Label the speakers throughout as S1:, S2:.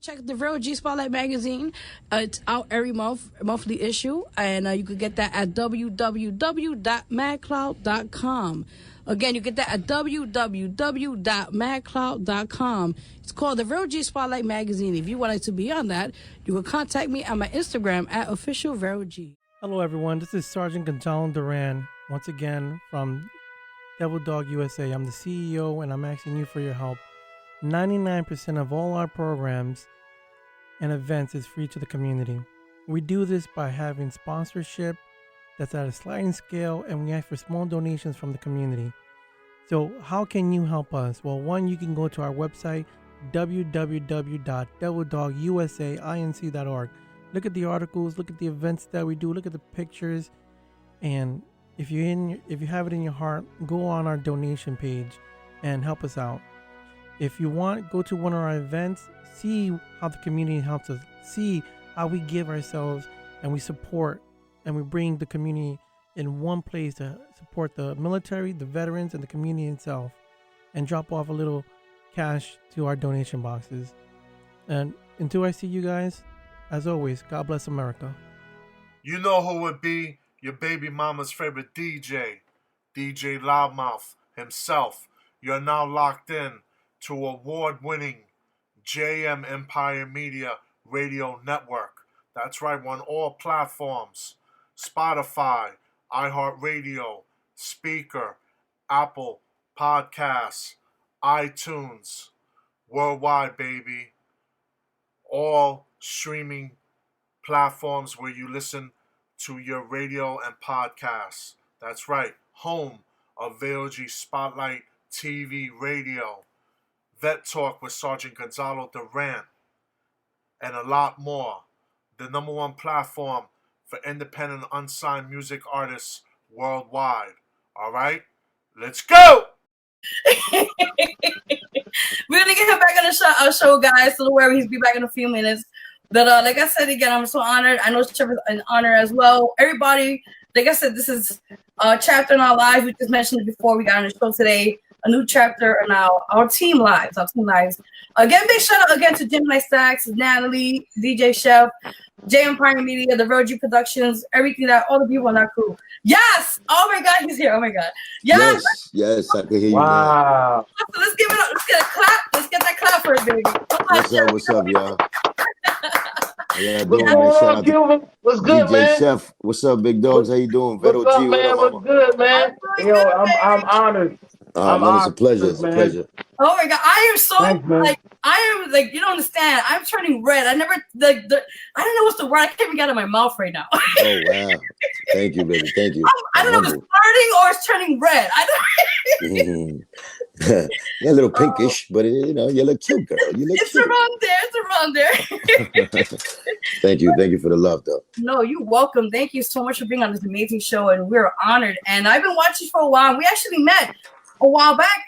S1: Check the Verog Spotlight magazine. It's out every monthly issue, and you can get that at www.madcloud.com. Again, you get that at www.madcloud.com. It's called the Verog Spotlight magazine. If you wanted to be on that, you can contact me on my Instagram at officialverog.
S2: Hello, everyone. This is Sergeant Gonzalo Duran, once again from Devil Dog USA. I'm the CEO, and I'm asking you for your help. 99% of all our programs and events is free to the community. We do this by having sponsorship that's at a sliding scale, and we ask for small donations from the community. So how can you help us? Well, one, you can go to our website, www.devildogUSAinc.org. Look at the articles, look at the events that we do, look at the pictures, and if you have it in your heart, go on our donation page and help us out. If you want, go to one of our events, see how the community helps us, see how we give ourselves and we support and we bring the community in one place to support the military, the veterans, and the community itself, and drop off a little cash to our donation boxes. And until I see you guys, as always, God bless America.
S3: You know who would be your baby mama's favorite DJ, DJ Loudmouth himself. You're now locked in to award-winning JM Empire Media Radio Network. That's right, we're on all platforms. Spotify, iHeartRadio, Speaker, Apple Podcasts, iTunes, worldwide, baby. All streaming platforms where you listen to your radio and podcasts. That's right, home of VOG Spotlight TV Radio. Vet Talk with Sergeant Gonzalo Duran, and a lot more. The number one platform for independent unsigned music artists worldwide. All right, let's go!
S1: We're going to get him back on the show, guys. So don't worry, he'll be back in a few minutes. But like I said again, I'm so honored. I know it's an honor as well. Everybody, like I said, this is a chapter in our lives. We just mentioned it before we got on the show today. A new chapter in our team lives. Again, big shout out again to Jim Stacks, Natalie, DJ Chef, J Empire Media, the Verog Productions, everything that all the people in that crew. Yes! Oh my God, he's here. Oh my God. Yes, I can hear you. Wow. So let's give it up. Let's get a clap. Let's get that clap for it, baby.
S4: What's up, y'all? Yeah,
S5: what's going on, Cuban? What's good,
S4: DJ
S5: man?
S4: Chef, what's up, big dogs? How you doing?
S5: What's up, man? What's good, man? I'm honored.
S4: It's a pleasure. It's a pleasure.
S1: Oh my God, I am so you don't understand. I'm turning red. I never I don't know what's the word. I can't even get it out of my mouth right now.
S4: Oh wow! Thank you, baby. Thank you.
S1: I don't know if it's starting or it's turning red. I don't.
S4: You're a little pinkish, but you look cute, girl. You look
S1: it's
S4: cute.
S1: around there.
S4: Thank you for the love, though.
S1: No, you're welcome. Thank you so much for being on this amazing show, and we're honored. And I've been watching for a while. We actually met a while back.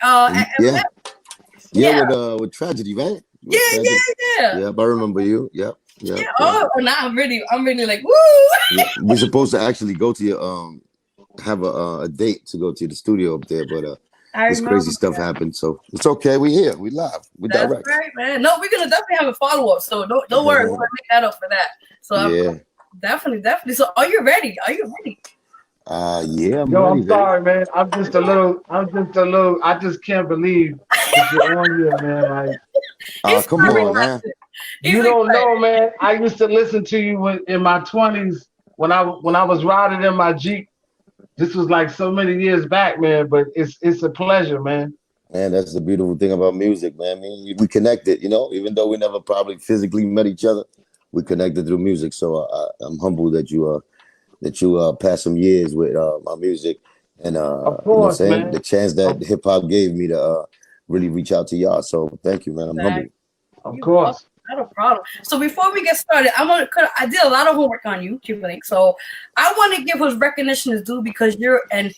S4: With Tragedy, right?
S1: Yeah.
S4: Yep, I remember you. Yep.
S1: Yeah. Oh, now I'm really like, woo.
S4: Yeah, we're supposed to actually go to your have a date to go to the studio up there, but this crazy stuff happened, so it's okay. We here, we live, we direct.
S1: That's right, man. No, we're gonna definitely have a follow up. So don't worry, we're gonna make that up for that. So definitely. So are you ready?
S4: Yeah.
S5: I'm sorry, man. I'm just a little. I just can't believe that you're on here, man. Like,
S4: come on, man.
S5: You don't know, man. I used to listen to you in my 20s when I was riding in my Jeep. This was like so many years back, man. But it's a pleasure, man.
S4: Man, that's the beautiful thing about music, man. I mean, we connected, even though we never probably physically met each other, we connected through music. So I'm humbled that you passed some years with my music, and
S5: of course, man.
S4: The chance that hip hop gave me to really reach out to y'all. So thank you, man. I'm humbled.
S5: Of course.
S1: Not a problem. So before we get started, I did a lot of homework on you, Cubanlink. So I want to give us recognition is due because you're and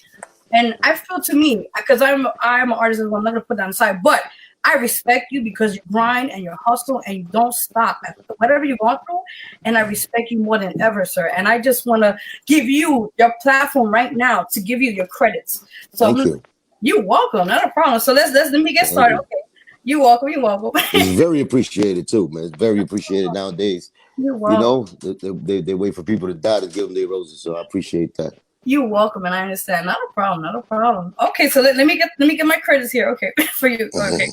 S1: I feel to me because I'm an artist as well. I'm not gonna put that aside, but I respect you because you grind and you hustle and you don't stop at whatever you're going through. And I respect you more than ever, sir. And I just want to give you your platform right now to give you your credits. So
S4: Thank you.
S1: You're welcome. Not a problem. So let me get started. Okay. You're welcome. You're welcome.
S4: It's very appreciated too, man. It's very appreciated nowadays.
S1: You're welcome.
S4: They wait for people to die to give them their roses, so I appreciate that.
S1: You're welcome, and I understand. Not a problem. Not a problem. Okay, so let me get my credits here. Okay, for you. Okay.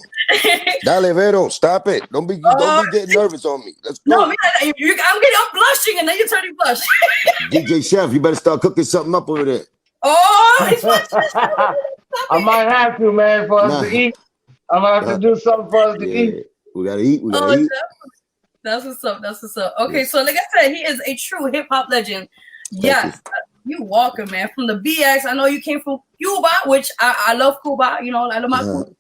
S4: Dale, Vero, stop it. Don't be getting nervous on me. Let's go.
S1: No, man, I'm blushing, and then you turn to blush.
S4: DJ Chef, you better start cooking something up over there.
S1: Oh, he's watching.
S5: I might have to, man, for us to eat. I'm gonna have to do something for us to eat.
S4: We gotta eat. We gotta eat.
S1: That's what's up. That's what's up. Okay, so like I said, he is a true hip hop legend. Yes, you welcome, man. From the BX, I know you came from Cuba, which I love Cuba. You know, I love my Cuba.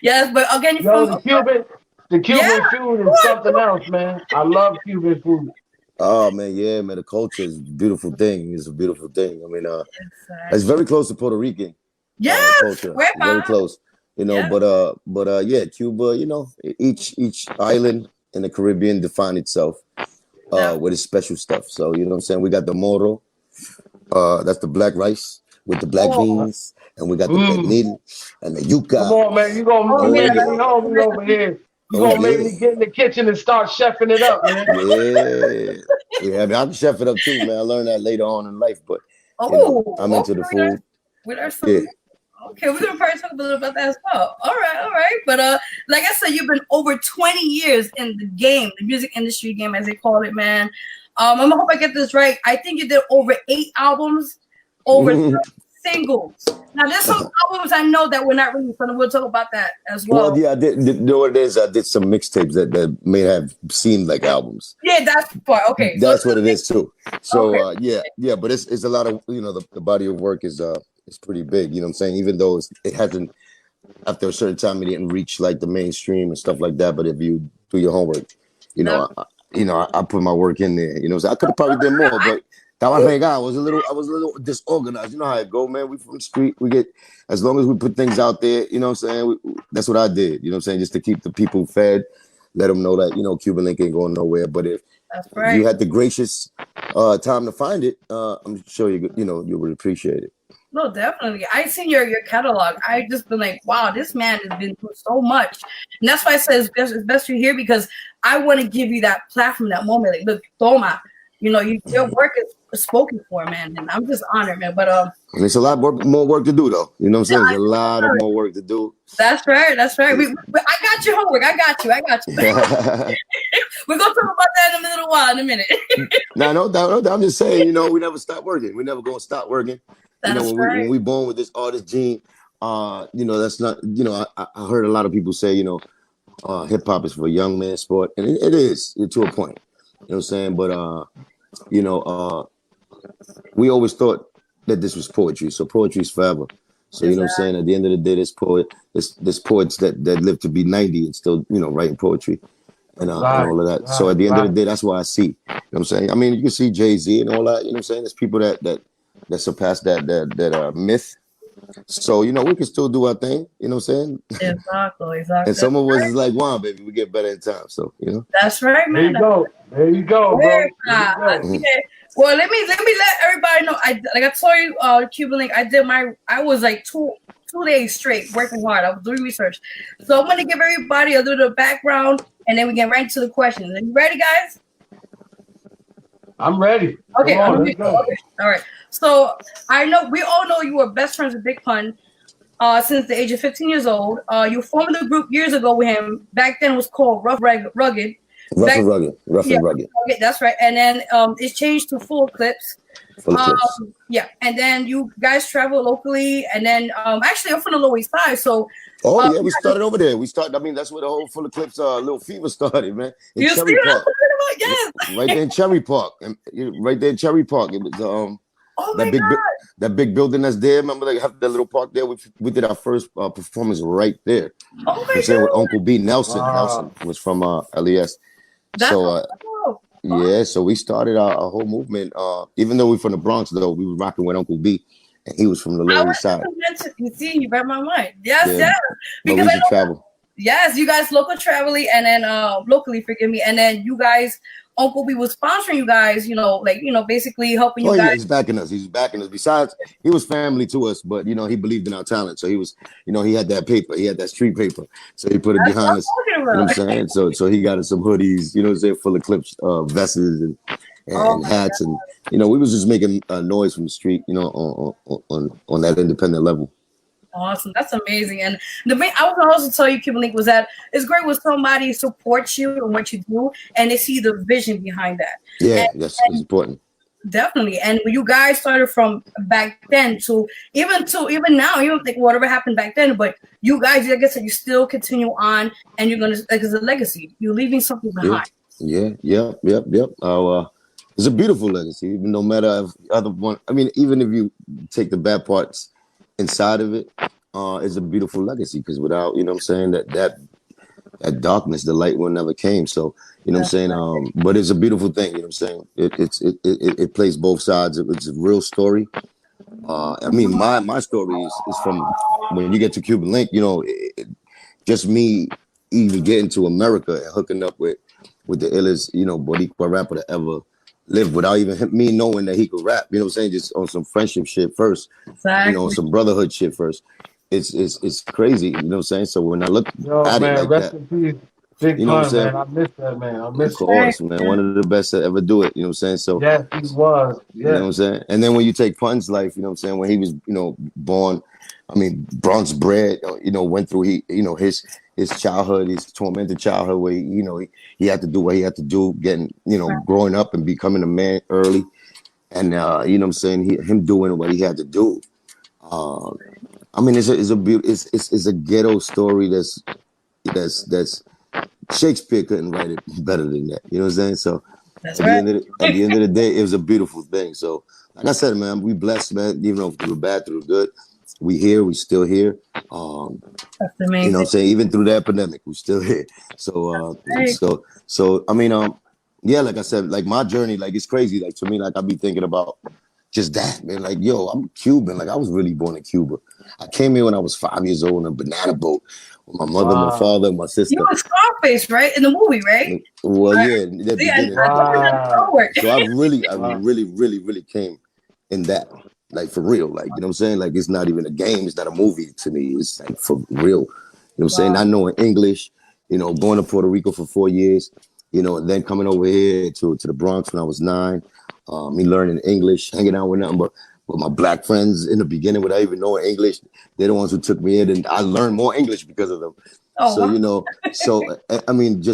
S1: Yes, but again,
S5: the Cuban food is something else, man. I love Cuban food.
S4: Oh man, yeah, man. The culture is a beautiful thing. It's a beautiful thing. I mean, it's very close to Puerto Rican. Culture. Very close. You know, but yeah, Cuba. You know, each island in the Caribbean define itself with its special stuff. So you know what I'm saying. We got the moro. That's the black rice with the black beans, and we got the pernil and the yuca.
S5: Come on, man, you gonna make me hungry over here. You gonna make me get in the kitchen and start chefing it up, man.
S4: Yeah. I mean, I can chef it up too, man. I learned that later on in life, but you know, I'm into the food.
S1: Okay, we're gonna probably talk a little about that as well. All right. But like I said, you've been over 20 years in the game, the music industry game, as they call it, man. I hope I get this right. I think you did over 8 albums, over 30 singles. Now, there's some albums I know that we're not released, and we'll talk about that as well.
S4: Well, yeah, I did. You know what it is? I did some mixtapes that may have seemed like albums.
S1: Yeah, that's part. Okay,
S4: that's what it is too. So yeah, but it's a lot of, you know, the body of work is pretty big. You know what I'm saying? Even though it hasn't, after a certain time, it didn't reach like the mainstream and stuff like that. But if you do your homework, you know. I put my work in there. You know, so I could have probably done more, but I was a little disorganized. You know how it go, man. We from the street. We get, as long as we put things out there. You know what I'm saying? That's what I did. You know what I'm saying? Just to keep the people fed, let them know that, you know, Cuban Link ain't going nowhere. But if you had the gracious time to find it, I'm sure you would appreciate it.
S1: No, definitely. I seen your catalog. I just been like, wow, this man has been through so much, and that's why I said it's best you're here, because I want to give you that platform, that moment. Like, look, toma, you know, your work is spoken for, man, and I'm just honored, man. But
S4: there's a lot more work to do, though. You know what I'm saying? There's a lot of more work to do.
S1: That's right. I got your homework. I got you. We're gonna talk about that in a little while, in a minute.
S4: No doubt. I'm just saying, you know, we never stop working. We never gonna stop working.
S1: That's
S4: when we born with this artist gene, you know, that's not, you know, I heard a lot of people say, you know, hip hop is for a young man sport, and it is to a point. You know what I'm saying? But you know, we always thought that this was poetry, so poetry is forever. So you know what I'm saying? At the end of the day, there's poets that live to be 90 and still, you know, writing poetry and all of that. So at the end of the day, that's why I see. You know what I'm saying? I mean, you can see Jay-Z and all that. You know what I'm saying? There's people that surpass that myth. So, you know, we can still do our thing, you know what I'm saying?
S1: Exactly.
S4: And some of us is like, wow, baby, we get better in time. So, you know.
S1: That's right, man.
S5: There you go, bro.
S1: Well, let me let everybody know. I told you, Cuban Link, I was like two days straight working hard. I was doing research. So I'm gonna give everybody a little background, and then we get right into the questions. Are you ready, guys?
S5: I'm ready.
S1: Okay,
S5: let's go.
S1: Okay. All right. So we all know you were best friends with Big Pun since the age of 15 years old. You formed a group years ago with him. Back then it was called Rough and Rugged.
S4: Rough and Rugged.
S1: That's right. And then it changed to Full Eclipse. Yeah, and then you guys travel locally, and then actually I'm from the Lower East Side, so.
S4: Oh yeah, we started over there. I mean, that's where the whole Full Eclipse little fever started, man.
S1: In Cherry Park. Yes.
S4: Right there in Cherry Park, it was that big building that's there. Remember, they have that little park there. We did our first performance right there.
S1: Oh my God.
S4: With Uncle B Nelson. Nelson was from LES. So we started our whole movement. Even though we're from the Bronx, though, we were rocking with Uncle B, and he was from the Lower East Side.
S1: You see, you read my mind. Yes. Because
S4: I travel.
S1: Yes, you guys local traveling, and then locally, forgive me, and then you guys Uncle B was sponsoring you guys, basically helping you
S4: Oh
S1: guys.
S4: yeah, he's backing us. He's backing us. Besides, he was family to us, but he believed in our talent. So he was, he had that paper. He had that street paper. So he put it behind us. You know what I'm saying? So he got us some hoodies, full of clips, vests and hats, and we was just making noise from the street, on that independent level.
S1: Awesome, that's amazing. And I was gonna also tell you, Cuban Link, was that it's great when somebody supports you and what you do, and they see the vision behind that.
S4: Yeah, that's important.
S1: Definitely. And when you guys started from back then to even now, you don't think whatever happened back then, but you guys, like I said, you still continue on, and you're gonna, like, it's a legacy. You're leaving something behind.
S4: Yeah. It's a beautiful legacy. Even no matter if other one. I mean, even if you take the bad parts inside of it, it's a beautiful legacy, because without, that darkness, the light will never came. So, what I'm saying? But it's a beautiful thing, what I'm saying? It plays both sides. It's a real story. I mean, my story is from when you get to Cuban Link, just me even getting to America and hooking up with the illest, Boricua rapper that ever lived, without even me knowing that he could rap, just on some friendship shit first,
S1: Exactly.
S4: some brotherhood shit first. It's crazy, So when I look at it like
S5: rest
S4: that,
S5: in peace, Big Pun, man. I miss that, man. I miss
S4: of course, man. One of the best to ever do it, So
S5: yes, he was. Yes.
S4: You know what I'm saying? And then when you take Pun's life, when he was, born, Bronx bred, went through his childhood, his tormented childhood, where he had to do what he had to do, getting, growing up and becoming a man early, and him doing what he had to do. It's a ghetto story that's Shakespeare couldn't write it better than that. You know what I'm saying? So at the end of the day, it was a beautiful thing. So like I said, man, we blessed, man. Even though through the bad, through the good, we still here.
S1: That's amazing.
S4: You know what I'm saying? Even through the epidemic, we're still here. So yeah, like I said, like my journey, like it's crazy. Like to me, like I be thinking about just that, man. Like, yo, I'm Cuban. Like I was really born in Cuba. I came here when I was 5 years old on a banana boat with my mother, my father, and my sister.
S1: You were Scarface, right? In the movie, right?
S4: Well, yeah. So I really came in that, like for real. Like, you know what I'm saying? Like it's not even a game. It's not a movie to me. It's like for real. You know what I'm saying? Not knowing English, going to Puerto Rico for 4 years, and then coming over here to the Bronx when I was 9. Me learning English, hanging out with nothing but my black friends in the beginning without even knowing English. They're the ones who took me in, and I learned more English because of them. Just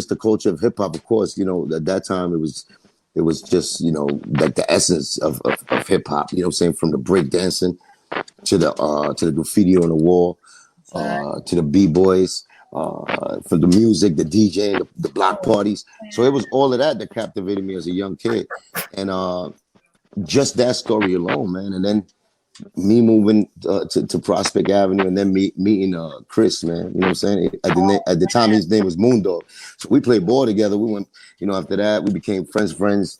S4: the culture of hip hop, of course, at that time it was just, like the essence of hip hop, you know what I'm saying? From the break dancing to the graffiti on the wall, to the B-boys, for the music, the DJ, the block parties. So it was all of that captivated me as a young kid. And just that story alone, man. And then me moving to Prospect Avenue, and then meeting Chris, man. You know what I'm saying? At the time, his name was Moondog. So we played ball together. We went, after that, we became friends,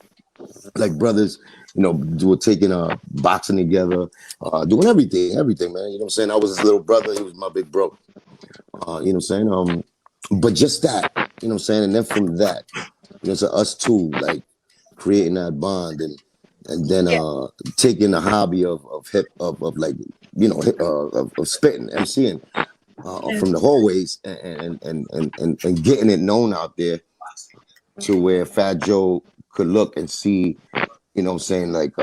S4: like brothers. We were taking boxing together, doing everything, man. You know what I'm saying? I was his little brother. He was my big bro. You know what I'm saying? But just that, you know what I'm saying? And then from that, so us two, like creating that bond, and then taking the hobby of spitting, MCing from the hallways, and getting it known out there to where fatjoe could look and see, you know what I'm saying, like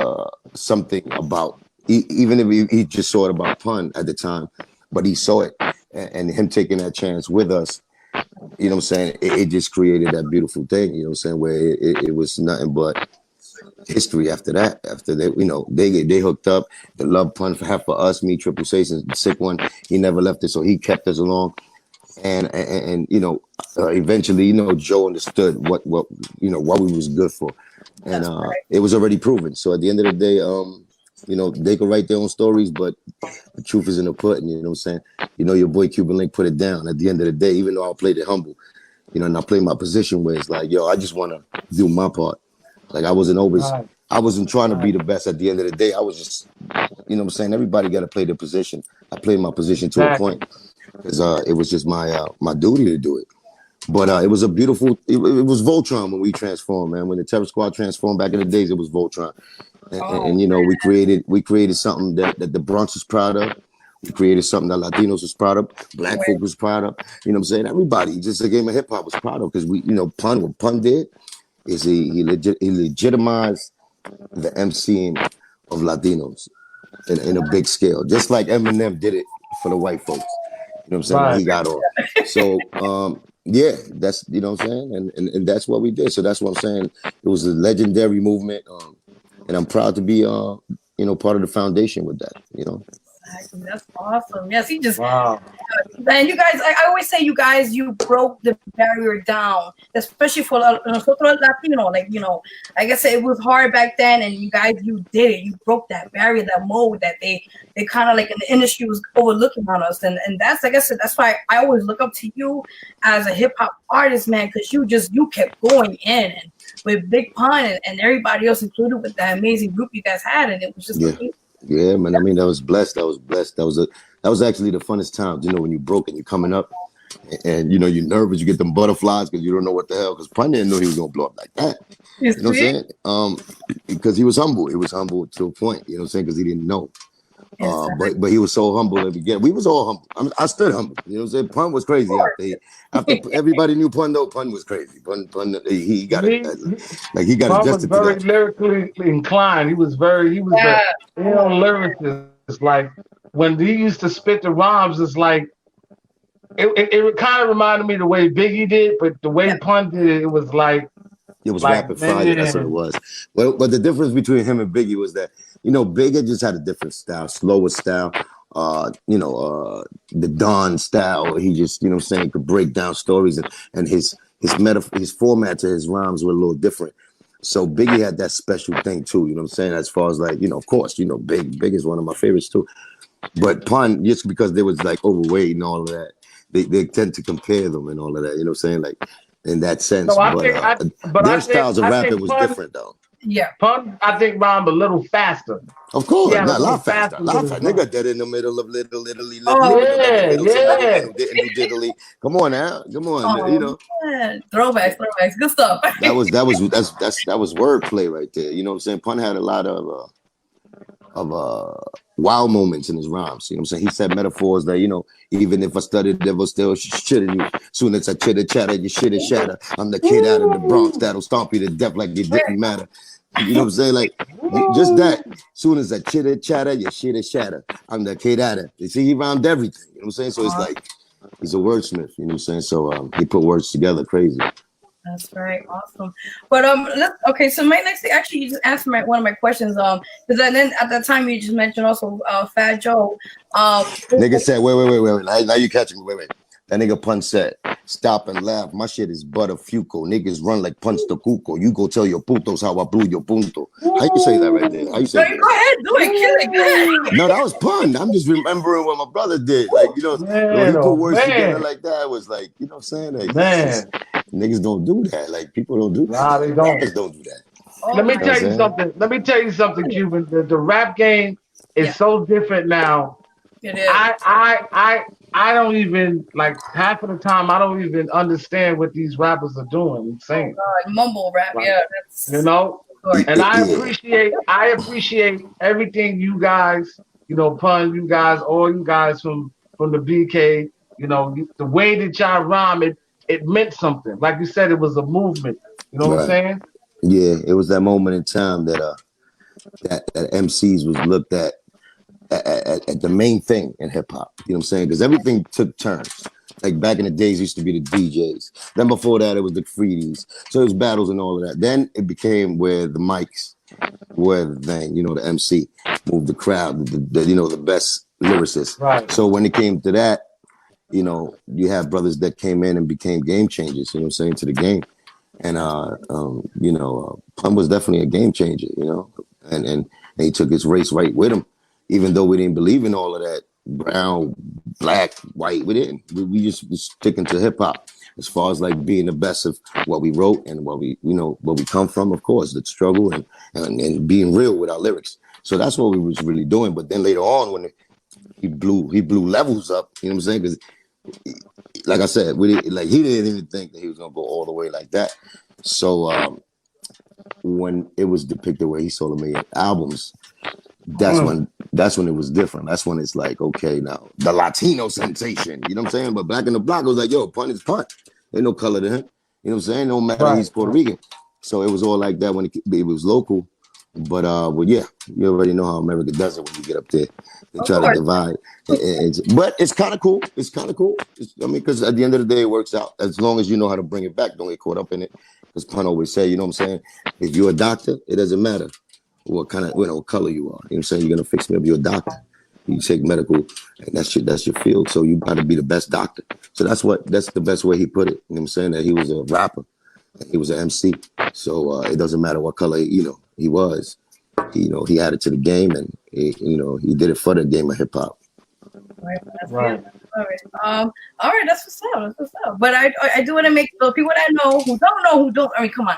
S4: something about, even if he just saw it about Pun at the time, but he saw it, and him taking that chance with us, you know what I'm saying, it just created that beautiful thing, you know what I'm saying, where it was nothing but history after that. After they, they hooked up. The love Pun had for us, me, Triple Six, and the sick one, he never left us, so he kept us along. And eventually, Joe understood what we was good for, and it was already proven. So at the end of the day, they could write their own stories, but the truth is in the pudding. You know what I'm saying? Your boy Cuban Link put it down. At the end of the day, even though I played it humble, and I played my position where it's like, yo, I just want to do my part. Like I wasn't trying to be the best. At the end of the day, I was just, you know what I'm saying? Everybody got to play their position. I played my position to a point, because it was just my duty to do it. But it was a beautiful. It was Voltron when we transformed, man. When the Terror Squad transformed back in the days, it was Voltron, and you know we created something that the Bronx was proud of. We created something that Latinos was proud of, Black folk was proud of. You know what I'm saying? Everybody, just a game of hip hop was proud of because we, you know, what Pun did is he legitimized the MCing of Latinos in a big scale, just like Eminem did it for the white folks. You know what I'm saying? When he got off. So yeah, that's, you know what I'm saying, and that's what we did. So that's what I'm saying. It was a legendary movement, and I'm proud to be you know, part of the foundation with that. You know.
S1: Exactly. That's awesome. Yes, he just man, you guys, I always say you guys, you broke the barrier down, especially for nosotros Latino. Like, you know, like I said, it was hard back then, and you guys, you did it. You broke that barrier, that mold that they kind of like in the industry was overlooking on us, and that's, like I said, that's why I always look up to you as a hip hop artist, man, because you kept going in, and with Big Pun and everybody else included with that amazing group you guys had, and it was just amazing.
S4: Yeah, man. I mean, that was blessed. That was actually the funnest time. You know, when you broke and you're coming up, and you know you're nervous. You get them butterflies because you don't know what the hell. Because Pun didn't know he was gonna blow up like that. You know what I'm saying? Because he was humble. He was humble to a point. You know what I'm saying? Because he didn't know. But he was so humble at the beginning. We was all humble. I stood humble. You know what I'm saying? Pun was crazy after everybody knew Pun though. Pun was crazy. Pun he got it. Like he got
S5: Pun
S4: adjusted
S5: was very
S4: to that.
S5: lyrically inclined. He was a lyricist. Like when he used to spit the rhymes, it's like it kind of reminded me the way Biggie did, but the way Pun did it, it was like.
S4: It was rapid fire. That's what it was. But the difference between him and Biggie was that, you know, Biggie just had a different style, slower style. You know, the Don style. He just, you know what I'm saying, could break down stories, and his format to his rhymes were a little different. So Biggie had that special thing too. You know what I'm saying? As far as like, you know, of course, you know, Big is one of my favorites too. But Pun, just because they was like overweight and all of that, they tend to compare them and all of that. You know what I'm saying? Like, in that sense, but their styles of rapping was different though.
S5: Yeah, Pun, I think rhymed a little faster.
S4: Of course, not a lot faster. Nigga dead in the middle of little Italy. Diddly. Come on now, come on, you know.
S1: Throwbacks, good stuff.
S4: That was wordplay right there. You know what I'm saying? Pun had a lot of wow moments in his rhymes. You know what I'm saying? He said metaphors that, you know, even if I studied, there was still shitting you. Soon as I chitter chatter, your shit is shatter. I'm the kid out of the Bronx that'll stomp you to death like it didn't matter. You know what I'm saying? Like, just that. Soon as I chitter chatter, your shit is shatter. I'm the kid out of. You see, he rhymed everything. You know what I'm saying? So it's like, he's a wordsmith. You know what I'm saying? So he put words together crazy.
S1: That's right, awesome. But okay. So my next thing, actually, you just answered one of my questions. Because then at that time you just mentioned also fatjoe.
S4: Nigga said, wait. Now you catching me. Wait. That nigga Pun said, stop and laugh. My shit is butter fuco. Niggas run like punch the cuco. You go tell your putos how I blew your punto. How you say that right there? How you say that?
S1: Go ahead, do it, kill it. Go ahead.
S4: No, that was Pun. I'm just remembering what my brother did. Like, you know, when he put words together like that, it was like, you know what I'm saying? Like, niggas don't do that. Like, people don't do that.
S5: Nah, they don't.
S4: Niggas don't do that.
S5: Let me tell you something, Cuban. The rap game is so different now.
S1: It is.
S5: I don't even, like, half of the time I don't even understand what these rappers are doing and saying.
S1: Oh God, mumble rap, like, that's,
S5: you know. And I appreciate everything you guys, you know, Pun, you guys, all you guys from the BK, you know, the way that y'all rhyme, it meant something. Like you said, it was a movement. You know what I'm saying?
S4: Yeah, it was that moment in time that that MCs was looked at the main thing in hip hop. You know what I'm saying? Because everything took turns. Like back in the days, it used to be the DJs. Then before that, it was the graffiti's. So it was battles and all of that. Then it became where the mics were the thing. You know, the MC moved the crowd. You know, the best lyricists. Right. So when it came to that, you know, you have brothers that came in and became game changers. You know what I'm saying, to the game. And you know, Pun was definitely a game changer. You know, and he took his race right with him. Even though we didn't believe in all of that, brown, black, white, we didn't. We just was sticking to hip hop as far as like being the best of what we wrote and what we, you know, where we come from, of course, the struggle and being real with our lyrics. So that's what we was really doing. But then later on, when he blew levels up, you know what I'm saying? Because like I said, he didn't even think that he was gonna go all the way like that. So when it was depicted where he sold 1 million albums, that's when it was different. That's when it's like, okay, now the Latino sensation, you know what I'm saying? But back in the block, it was like, yo, Pun is Pun. Ain't no color to him. You know what I'm saying? No matter he's Puerto Rican. So it was all like that when it was local. But yeah, you already know how America does it when you get up there. They try to divide. But it's kind of cool. It's kind of cool. Because at the end of the day, it works out. As long as you know how to bring it back, don't get caught up in it. Because Pun always say, you know what I'm saying? If you're a doctor, it doesn't matter what kind of color you are. You know what I'm saying? You're gonna fix me up. You're a doctor. You take medical, and that's your field. So you got to be the best doctor. So that's the best way he put it. You know what I'm saying? That he was a rapper, and he was an MC. So it doesn't matter what color he was. He added to the game, and he did it for the game of hip hop.
S1: Right. All right, that's what's up. But I do want to make the people that know who don't. I mean, come on.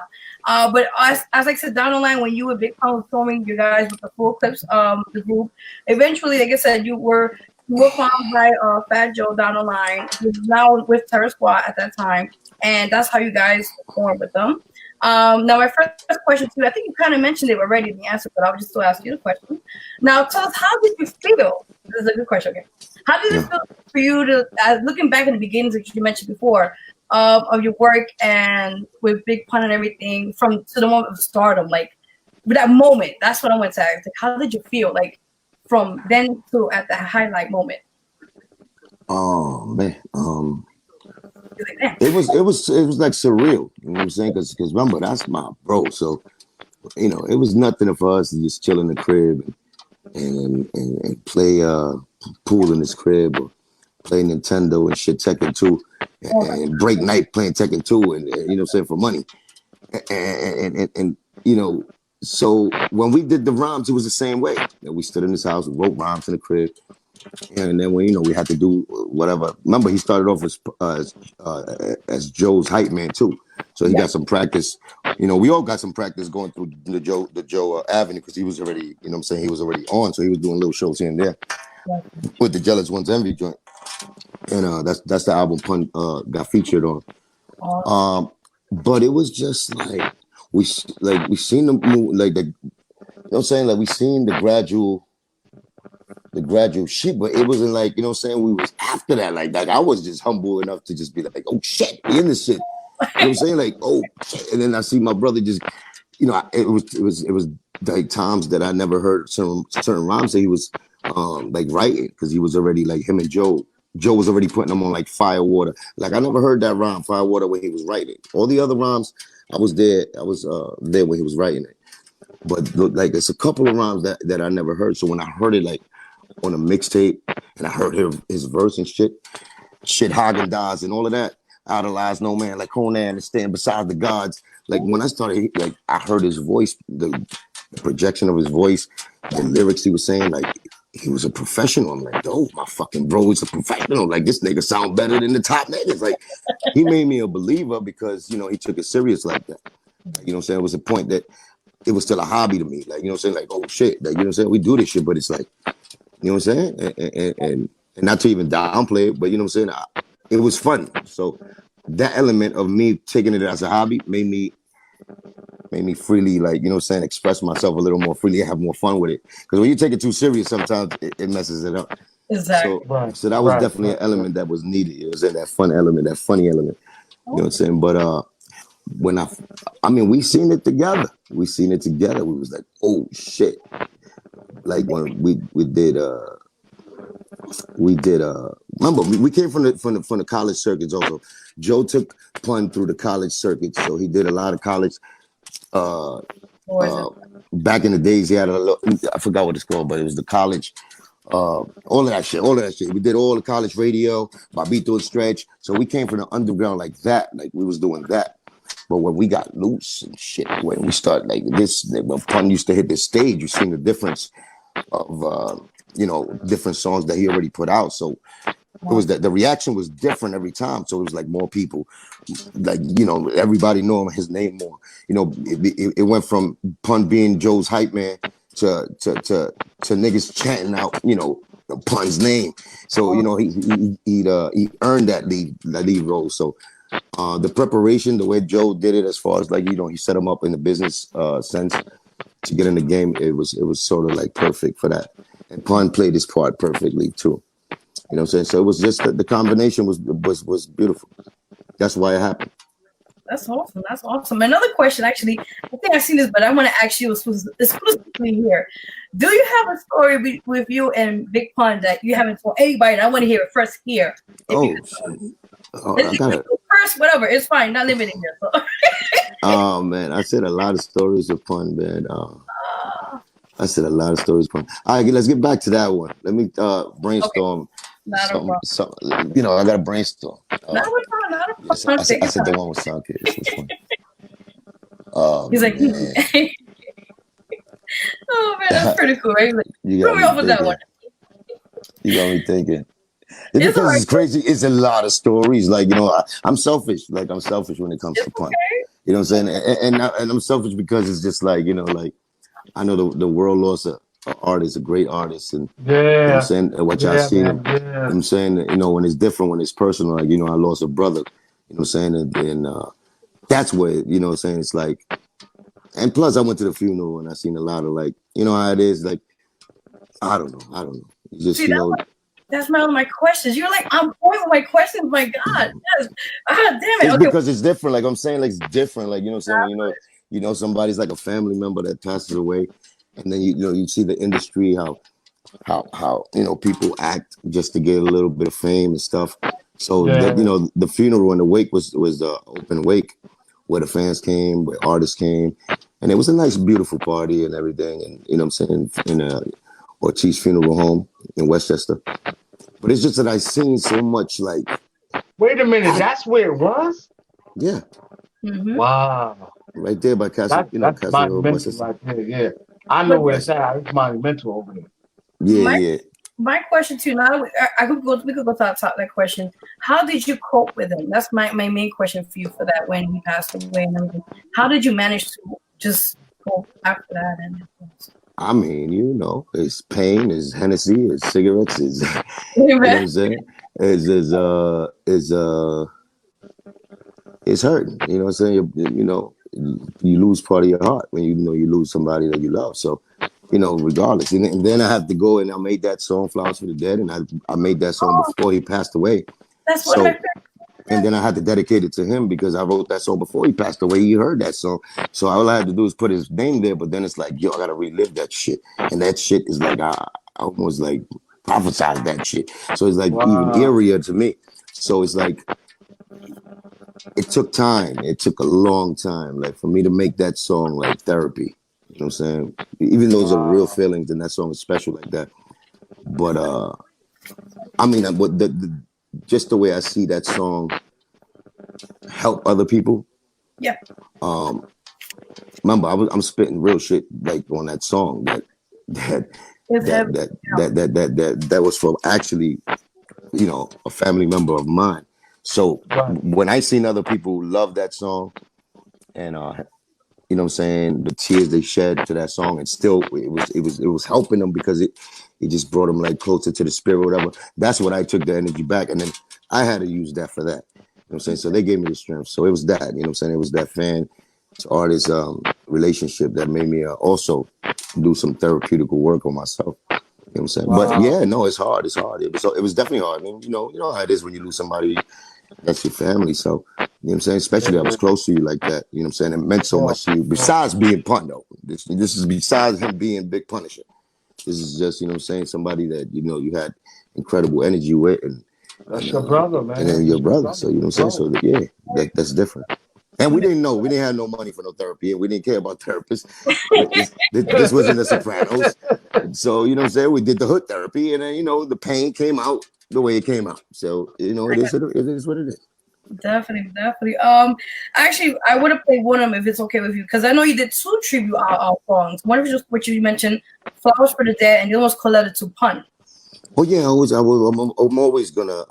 S1: But as I said down the line, when you were Big Pun was filming you guys with the full clips, the group, eventually, like I said, you were found by fatjoe down the line. He was now with terrorsquad at that time, and that's how you guys formed with them. Now, my first question to you, I think you kind of mentioned it already in the answer, but I'll just still ask you the question. Now, tell us, how did you feel? This is a good question. Okay, how did it feel for you to, looking back in the beginnings, that you mentioned before, of your work and with Big Pun and everything, to the moment of stardom, like with that moment? That's what I want to ask. Like, how did you feel, like from then to at the highlight moment?
S4: Oh man, it was like surreal. You know what I'm saying? Because remember, that's my bro. So it was nothing for us to just chill in the crib and play pool in his crib, or play Nintendo and shit, Tekken 2, and break night playing Tekken 2, and you know what I'm saying, for money. And so when we did the rhymes, it was the same way. We stood in his house, we wrote rhymes in the crib, and then when we had to do whatever. Remember, he started off as Joe's hype man too, so he got some practice. We all got some practice going through the Joe Avenue, because he was already, he was already on, so he was doing little shows here and there with the Jealous One's Envy joint, and that's the album Pun got featured on. But it was just like we seen the move, like the, what I'm saying, like we seen the gradual shit, but it wasn't like, we was after that. Like I was just humble enough to just be like, oh shit, we in this shit. You know what I'm saying? Like, oh shit. And then I see my brother just, it was like times that I never heard certain rhymes that he was like writing, because he was already, like, him and Joe was already putting them on like Firewater. Like I never heard that rhyme Firewater when he was writing. All the other rhymes, I was there when he was writing it. But like it's a couple of rhymes that I never heard. So when I heard it like on a mixtape, and I heard his verse and shit Haagen-Dazs and all of that, idolize no man like Conan and stand beside the gods. Like when I started, like I heard his voice, the projection of his voice, the lyrics he was saying, like he was a professional. I'm like, oh, my fucking bro is a professional. Like this nigga sound better than the top niggas. Like he made me a believer because, he took it serious like that. Like, what I'm saying? It was a point that it was still a hobby to me. Like, what I'm saying? Like, oh shit. Like, what I'm saying? We do this shit, but it's like, what I'm saying? And not to even downplay it, but what I'm saying? It was fun. So that element of me taking it as a hobby made me freely, like, what I'm saying, express myself a little more freely and have more fun with it. Because when you take it too serious, sometimes it messes it up.
S1: Exactly.
S4: So that was definitely an element that was needed. It was that fun element, that funny element. You know what I'm saying? But when we seen it together. We was like, oh shit. Like when we did remember we came from the college circuits also. Joe took Pun through the college circuits, so he did a lot of college. Back in the days, he had I forgot what it's called, but it was the college. All of that shit. We did all the college radio, Bobito and Stretch. So we came from the underground like that. Like we was doing that. But when we got loose and shit, when we started like this, when Pun used to hit the stage, you seen the difference of different songs that he already put out. So it was that the reaction was different every time. So it was like more people, like, everybody knowing his name more. It went from Pun being Joe's hype man to niggas chanting out, Pun's name. So he earned that lead role. So the preparation, the way Joe did it, as far as like he set him up in the business sense to get in the game, it was sort of like perfect for that. And Pun played his part perfectly too. You know what I'm saying? So it was just the combination was beautiful. That's why it happened.
S1: That's awesome. That's awesome. Another question, actually, I think I've seen this, but I want to ask you exclusively here. Do you have a story with you and Big Pun that you haven't told anybody? And I want to hear it first here.
S4: I got it.
S1: First, whatever. It's fine. Not limiting here. So.
S4: Oh, man. I said a lot of stories of Pun, man. I said a lot of stories of Pun. All right, let's get back to that one. Let me brainstorm. Okay. Something, I got to brainstorm. Not a problem. I said the one with Soundkid. This was fun.
S1: He's like, man. Oh man, that's pretty cool, right? Like, throw me off with that one.
S4: You got me thinking. It's because it's crazy. It's a lot of stories. Like, I'm selfish. Like, I'm selfish when it comes to Pun. Okay. You know what I'm saying? And I'm selfish because it's just like, like I know the world lost a artist, a great artist, and you know what I'm saying, what y'all seen him. You know what I'm saying, when it's different, when it's personal, like, I lost a brother, you know what I'm saying, and that's where, you know what I'm saying, it's like, and plus I went to the funeral and I seen a lot of like, how it is, like, I don't know. You just,
S1: see, that's one of my questions. You're like, I'm point with my questions. My God, yes. Damn it.
S4: It's because it's different. Like I'm saying, like it's different. Like, you know what I'm saying, somebody's like a family member that passes away. And then you see the industry, how people act just to get a little bit of fame and stuff. So the funeral and the wake was the open wake where the fans came, where artists came, and it was a nice, beautiful party and everything. And you know what I'm saying, in Ortiz Funeral Home in Westchester. But it's just that I seen so much like.
S5: Wait a minute, that's where it was?
S4: Yeah.
S1: Mm-hmm.
S5: Wow.
S4: Right there by Castle.
S5: That's monumental right there. Yeah. I know where it's at. It's monumental over there.
S4: Yeah,
S1: My question too. Now we could go to that question. How did you cope with him? That's my main question for you for that when he passed away and everything. How did you manage to just go after that? And
S4: I mean, it's pain, it's Hennessy, it's cigarettes, it's you know what I'm saying? It's hurting. You know what I'm saying? You lose part of your heart when you lose somebody that you love. So, regardless. And then I have to go and I made that song Flowers for the Dead, and I made that song before he passed away.
S1: That's what I said.
S4: And then I had to dedicate it to him because I wrote that song before he passed away. He heard that song. So all I had to do is put his name there, but then it's like, I got to relive that shit. And that shit is like, I almost like prophesized that shit. So it's like even eerier to me. So it's like, it took time. It took a long time, like for me to make that song like therapy. You know what I'm saying? Even though those are real feelings and that song is special like that. But I mean, just the way I see that song help other people.
S1: Yeah.
S4: Remember, I'm spitting real shit like on that song that was from actually, a family member of mine. So when I seen other people love that song and you know what I'm saying, the tears they shed to that song, and still it was helping them because it just brought them like closer to the spirit or whatever. That's what I took the energy back, and then I had to use that for that. You know what I'm saying? So they gave me the strength. So it was that, you know what I'm saying? It was that fan to artist relationship that made me also do some therapeutical work on myself. You know what I'm saying? But yeah, no, it's hard. It's hard. It was definitely hard. I mean, you know how it is when you lose somebody that's your family. So, you know what I'm saying? Especially I was close to you like that. You know what I'm saying? It meant so much to you. Besides being Pun, though. This is besides him being Big Punisher. This is just, you know what I'm saying, somebody that, you had incredible energy with. And
S5: that's your brother, man.
S4: And then your brother. So, you know what I'm saying? So, that's different. And we didn't know. We didn't have no money for no therapy, and we didn't care about therapists. This wasn't The Sopranos. So, you know what I'm saying? We did the hood therapy, and then, the pain came out the way it came out. So, it is what it is.
S1: Definitely. Actually, I would have played one of them if it's okay with you, because I know you did 2 tribute songs. One of just what you mentioned, "Flowers for the Dead," and the other was "Coletta to Pun."
S4: Oh yeah, I'm always gonna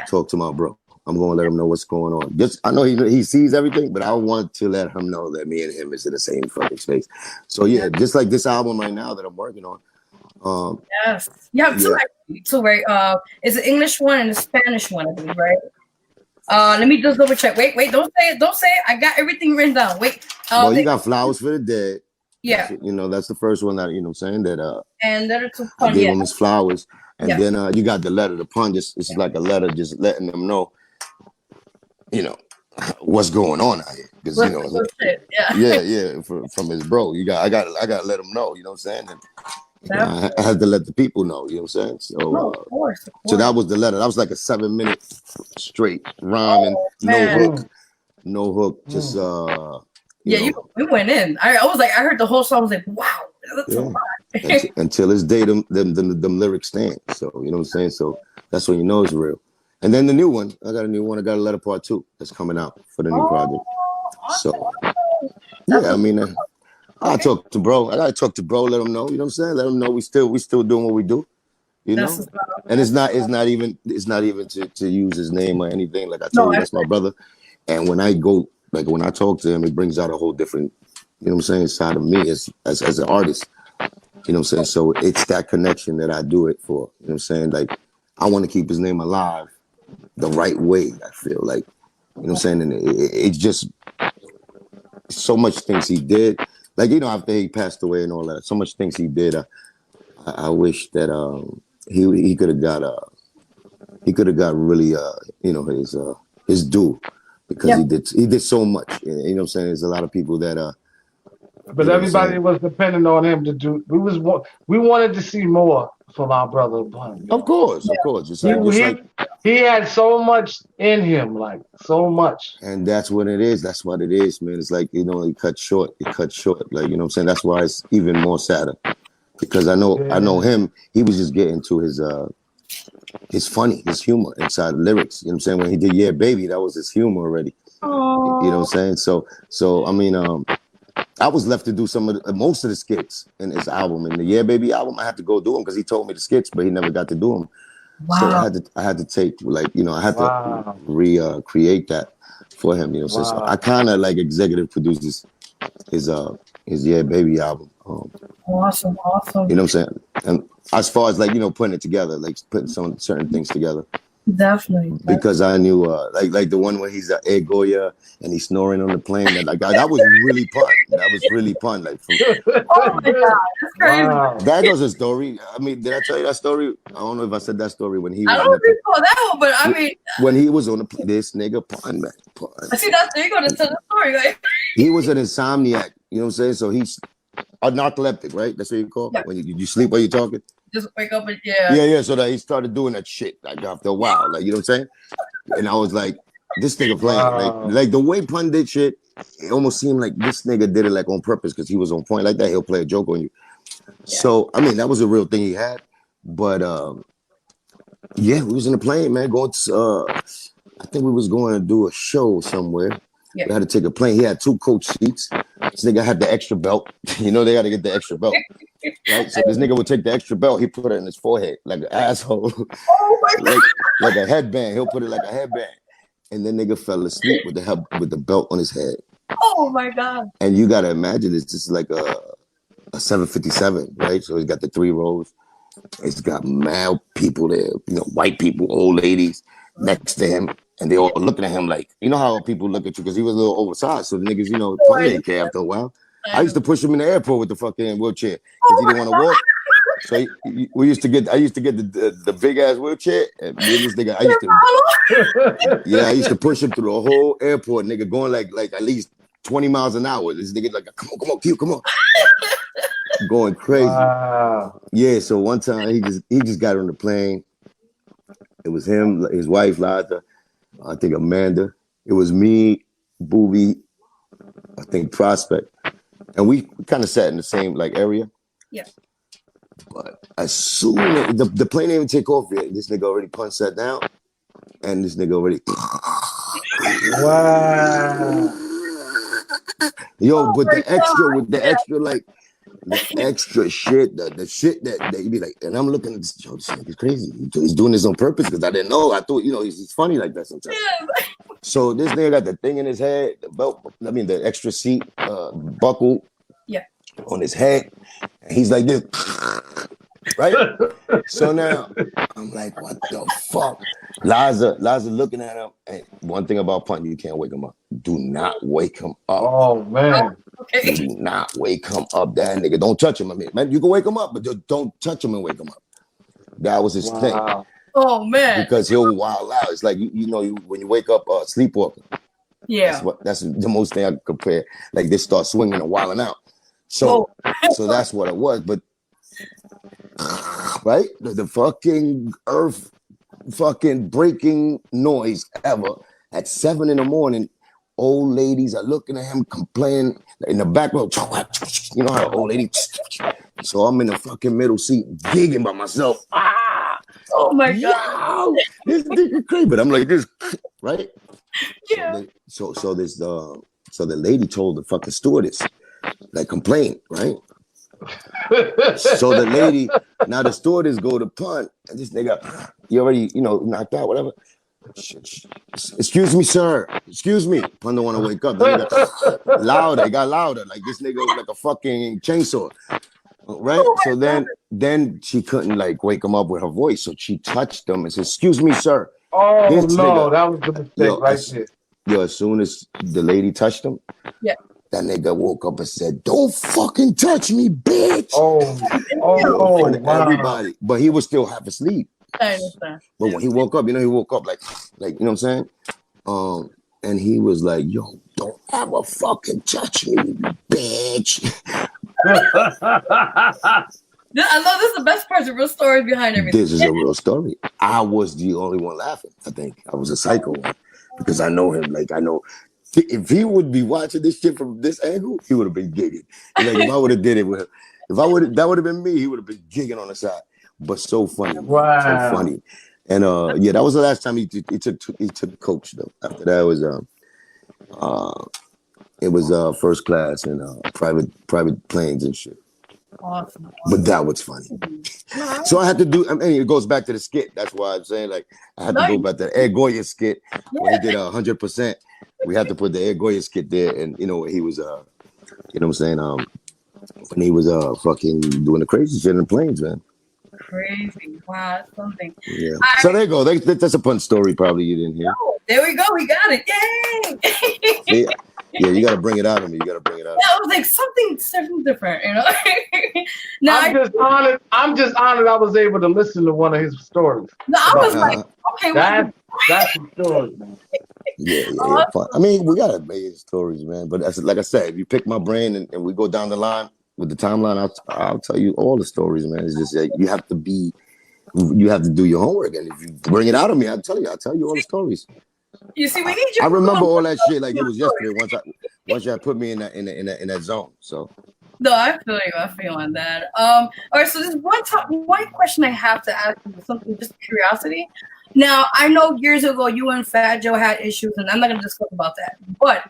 S4: talk to my bro. I'm gonna let him know what's going on. Just I know he sees everything, but I want to let him know that me and him is in the same fucking space. So yeah, just like this album right now that I'm working on,
S1: Yes. You have two actually. Two, right? It's an English one and a Spanish one, I believe, right? Let me just double check. Wait, don't say it. Don't say it. I got everything written down. Wait.
S4: Well, you got Flowers for the Dead.
S1: Yeah.
S4: You know, that's the first one that, you know what I'm saying, that
S1: and Letter to
S4: I
S1: Pun.
S4: gave him his flowers. And then you got the Letter to Pun. Just it's like a letter just letting them know, you know, what's going on out here. Because you know, from his bro. I got to let him know, you know what I'm saying? And, I had to let the people know, you know what I'm saying? So,
S1: of course.
S4: So that was the letter. That was like a 7-minute straight rhyming, no hook, just
S1: we went in. I was like, I heard the whole song. I was like, wow, that's a lot.
S4: Until this day, them lyrics stand. So you know what I'm saying. So that's when you know it's real. And then the new one, I got a new one. I got a Letter Part 2 that's coming out for the new project. So I mean, I talk to bro. I gotta talk to bro. Let him know. You know what I'm saying. Let him know we still doing what we do. You know, and it's not even to use his name or anything. Like I told you, that's my brother. And when I talk to him, it brings out a whole different, you know what I'm saying, side of me as an artist. You know what I'm saying? So it's that connection that I do it for. You know what I'm saying? Like I want to keep his name alive the right way. I feel like, you know what I'm saying? And it's just so much things he did. Like, you know, after he passed away and all that, so much things he did. I wish that he could have got really you know, his due, because he did so much. You know what I'm saying? There's a lot of people that
S5: but everybody was depending on him to do. We wanted to see more from our brother Bun.
S4: Of course.
S5: He had so much in him, like so much.
S4: And that's what it is. That's what it is, man. It's like, you know, he cut short. Like, you know what I'm saying? That's why it's even more sadder. Because I know him, he was just getting to his humor inside the lyrics. You know what I'm saying? When he did Yeah Baby, that was his humor already.
S1: Aww.
S4: You know what I'm saying? So I mean, I was left to do most of the skits in his album. In the Yeah Baby album, I had to go do them because he told me the skits, but he never got to do them. Wow. So I had to take, like, you know, I had to recreate that for him. You know, so I kind of like executive produced his Yeah Baby album.
S1: Awesome.
S4: You know what I'm saying? And as far as, like, you know, putting it together, like putting some certain things together.
S1: Definitely.
S4: Because I knew, like the one where he's at Air Goya and he's snoring on the plane. That was really pun. That was really pun. Like,
S1: oh my God, that's crazy. Wow.
S4: That was a story. I mean, did I tell you that story? I don't know if I said that story when he was.
S1: I don't recall that one, but I mean,
S4: when he was on this nigga pun, man.
S1: I see that. You're gonna tell the story, right?
S4: He was an insomniac. You know what I'm saying? So he's a narcoleptic, right? That's what you call it? When you sleep while you're talking.
S1: Just wake up and
S4: So that he started doing that shit like after a while, like, you know what I'm saying? And I was like, this nigga playing like the way Pun did shit, it almost seemed like this nigga did it like on purpose because he was on point like that. He'll play a joke on you. So I mean, that was a real thing he had. But we was in the plane, man, going to I think we was going to do a show somewhere. We had to take a plane. He had 2 coach seats. This nigga had the extra belt. You know, they got to get the extra belt. Right? So this nigga would take the extra belt. He put it in his forehead like an asshole.
S1: Oh my God.
S4: like a headband. He'll put it like a headband. And then nigga fell asleep with the belt on his head.
S1: Oh my God.
S4: And you got to imagine it's just like a 757, right? So he's got the 3 rows. It's got mad people there, you know, white people, old ladies next to him. And they all looking at him like, you know how people look at you because he was a little oversized. So the niggas, you know, didn't care after a while. I used to push him in the airport with the fucking wheelchair because he didn't want to walk. So I used to get the big ass wheelchair. And me and this nigga, I used to push him through the whole airport, nigga, going like at least 20 miles an hour. This nigga like, come on, Q, come on. Going crazy. Wow. Yeah, so one time he just got on the plane. It was him, his wife, Liza, I think Amanda. It was me, Booby, I think Prospect. And we kind of sat in the same like area.
S1: Yeah.
S4: But as soon as the plane didn't even take off yet, this nigga already punched that down. And this nigga already.
S5: Wow.
S4: Yo, but the extra, like, the extra shit, the shit that you be like, and I'm looking at this, yo, this nigga's crazy. He's doing this on purpose because I didn't know. I thought, you know, he's funny like that sometimes. Yeah. So this nigga got the thing in his head, the belt, the extra seat buckle on his head. And he's like this. right? So now I'm like, what the fuck? Liza looking at him. And one thing about Pun, you can't wake him up. Do not wake him up.
S5: Oh man.
S1: Okay.
S4: Do not wake him up. That nigga, don't touch him. I mean, man, you can wake him up, but just don't touch him and wake him up. That was his thing.
S1: Oh man.
S4: Because he'll wild out. It's like you know, when you wake up sleepwalking.
S1: Yeah.
S4: That's the most thing I can compare. Like they start swinging and wilding out. So that's what it was. But right, the fucking earth, fucking breaking noise ever at 7 a.m. Old ladies are looking at him, complaining in the back row. You know how old lady. So I'm in the fucking middle seat, gigging by myself.
S1: Oh my god,
S4: this nigga crazy. But I'm like this, right?
S1: Yeah.
S4: So the lady told the fucking stewardess, like, complain, right? So the lady, now the stewardess go to Pun, and this nigga, you already, knocked out, whatever. Excuse me, sir. Excuse me. Pun don't want to wake up. Then it got louder. Like this nigga was like a fucking chainsaw. Right? So then she couldn't like wake him up with her voice. So she touched him and said, excuse me, sir.
S5: Oh
S4: this
S5: no,
S4: nigga,
S5: that was the mistake right there.
S4: Yo, as soon as the lady touched him, that nigga woke up and said, don't fucking touch me, bitch.
S5: Oh, wow.
S4: Everybody. But he was still half asleep.
S1: I understand.
S4: But when he woke up, he woke up like, you know what I'm saying? And he was like, yo, don't ever fucking touch me, bitch.
S1: I love this is the best part, the real story behind everything.
S4: This is a real story. I was the only one laughing, I think. I was a psycho one. Because I know him, like I know. If he would be watching this shit from this angle, he would have been gigging. Like if I would have did it with him, that would have been me, he would have been gigging on the side. But so funny.
S5: Wow.
S4: So funny. And that was the last time he took coach though. After that it was first class and private planes and shit.
S1: Awesome.
S4: But that was funny. So I had to do. I mean, it goes back to the skit. That's why I'm saying like I had to go back to the Ed Goya skit when he did 100%. We had to put the Ed Goya skit there, and he was you know what I'm saying when he was fucking doing the crazy shit in the planes, man.
S1: Crazy. Wow, that's something.
S4: Yeah. So there you go. That's a fun story. Probably you didn't hear.
S1: Oh, there we go. We got it. Yay!
S4: Yeah, you got to bring it out of me. You got to bring it out.
S1: Yeah, it was like something different, Now
S5: I'm just honored I was able to listen to one of his stories.
S1: No, I was like, okay,
S5: that's the story, man.
S4: Yeah. Fun. I mean, we got amazing stories, man. But like I said, if you pick my brain and we go down the line with the timeline, I'll tell you all the stories, man. It's just like you have to do your homework, and if you bring it out of me, I'll tell you all the stories.
S1: You see, we need you.
S4: I remember all that shit like it was yesterday. Once you put me in that zone. So.
S1: No, I feel you. I feel on that. All right. So there's one question I have to ask you, something just curiosity. Now I know years ago you and Fat Joe had issues, and I'm not gonna discuss about that. But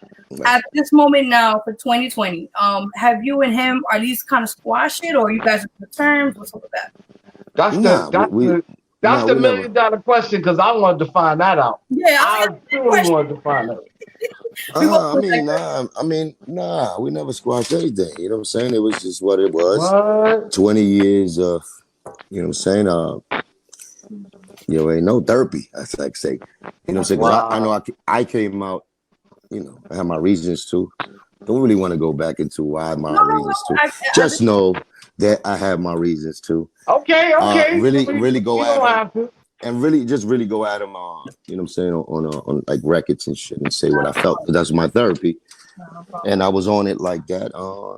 S1: at this moment now for 2020, have you and him are these kind of squashed it, or you guys are on terms? What's up with that?
S5: That's the $1 million question because I wanted to find that out.
S1: Yeah,
S5: I really wanted to find out.
S4: Nah, we never squashed anything. You know what I'm saying? It was just what it was.
S5: What?
S4: 20 years of, you know what I'm saying? Ain't no therapy. That's like say, you know what I'm saying? Wow. I know I came out, I have my reasons too. Don't really want to go back into why my reasons too. Just know that I have my reasons too.
S5: Okay.
S4: Really go at him. And really go at him, you know what I'm saying, on like records and shit and say what I felt. That's my therapy. And I was on it like that.